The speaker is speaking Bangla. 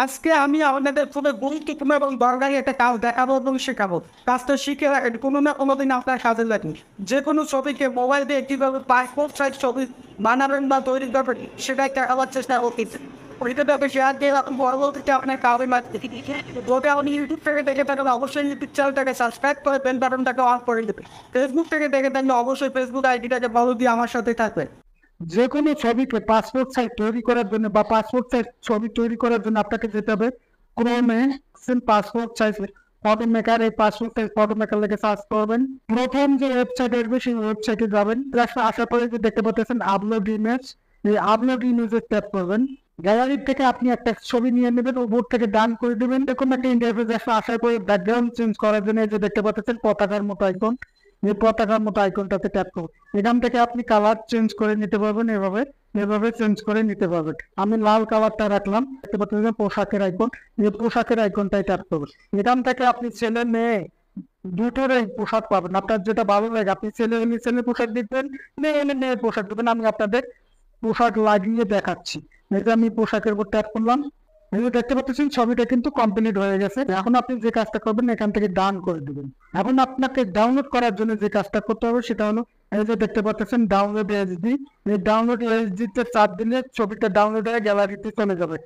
আজকে আমি আপনাদের খুবই গুরুত্বপূর্ণ এবং দরকারি একটা কাজ দেখাবো এবং শেখাবো। কাজটা শিখে রাখেন, কোনো না কোনো দিন আপনার কাজে লাগবে। যে কোনো ছবিকে মোবাইল দিয়ে কীভাবে পাসপোর্ট সাইজ ছবি বানাবেন বা তৈরি করবেন সেটা একটা আমার চেষ্টা করতেছে। ওইটাকে শেয়ার দিয়ে রাখুন, পরবর্তীতে আপনার কাজে লাগবে। যদি আপনি ইউটিউব থেকে দেখে থাকেন অবশ্যই ইউটিউব চ্যানেলটাকে সাবস্ক্রাইব করে বেল বাটনটাকে অন করে দেবেন। ফেসবুক থেকে দেখে থাকলে অবশ্যই ফেসবুক আইডিটাকে ফলো দিয়ে আমার সাথে থাকবেন। যে কোনো ছবিকে পাসপোর্ট সাইজ তৈরি করার জন্য বা পাসপোর্ট সাইজ ছবি তৈরি করার জন্য আপনাকে যেতে হবে ক্রোমে পাসপোর্ট সাইজ ফটো মেকার। এই পাসপোর্ট সাইজ ফটো মেকার লেগে সার্চ করবেন। প্রথম যে ওয়েবসাইট আসবে সেই ওয়েবসাইটে যাবেন। আসার পরে যে দেখতে পাচ্ছেন আপলোড ইমেজ, এই আপলোড ইমেজে ট্যাপ করবেন। গ্যালারি থেকে আপনি একটা ছবি নিয়ে নেবেন, উপর থেকে ডান করে দেবেন। এরকম একটা ইন্টারফেস আসার পরে ব্যাকগ্রাউন্ড চেঞ্জ করার জন্য এই যে দেখতে পাচ্ছেন পতাকার মতো আইকন, এই পতাকার মতো আইকনটাতে ট্যাপ করুন। এখান থেকে আপনি কালার চেঞ্জ করে নিতে পারবেন, এভাবে এভাবে চেঞ্জ করে নিতে পারবেন। আমি লাল কালারটা রাখলাম। দেখতে পাচ্ছেন পোশাকের আইকন, এই পোশাকের আইকনটাই ট্যাপ করবেন। এখান থেকে আপনি ছেলে মেয়ে দুটোরই পোশাক পাবেন। আপনার যেটা ভালো লাগে, আপনি ছেলে হলে ছেলে পোশাক দিবেন, মেয়ে হলে মেয়ের পোশাক দিবেন। আমি আপনাদের পোশাক লাগিয়ে দেখাচ্ছি। এটা আমি পোশাকের উপর ট্যাপ করলাম। এই যে দেখতে পাচ্ছেন ছবিটা কিন্তু কমপ্লিট হয়ে গেছে। এখন আপনি যে কাজটা করবেন এখান থেকে ডান করে দিবেন। এখন আপনাকে ডাউনলোড করার জন্য যে কাজটা করতে হবে সেটা হলো এই যে দেখতে পাচ্ছেন ডাউনলোড এসডি। এই ডাউনলোড এসডি তে চাপ দিলে ছবিটা ডাউনলোড হয়ে গ্যালারিতে চলে যাবে।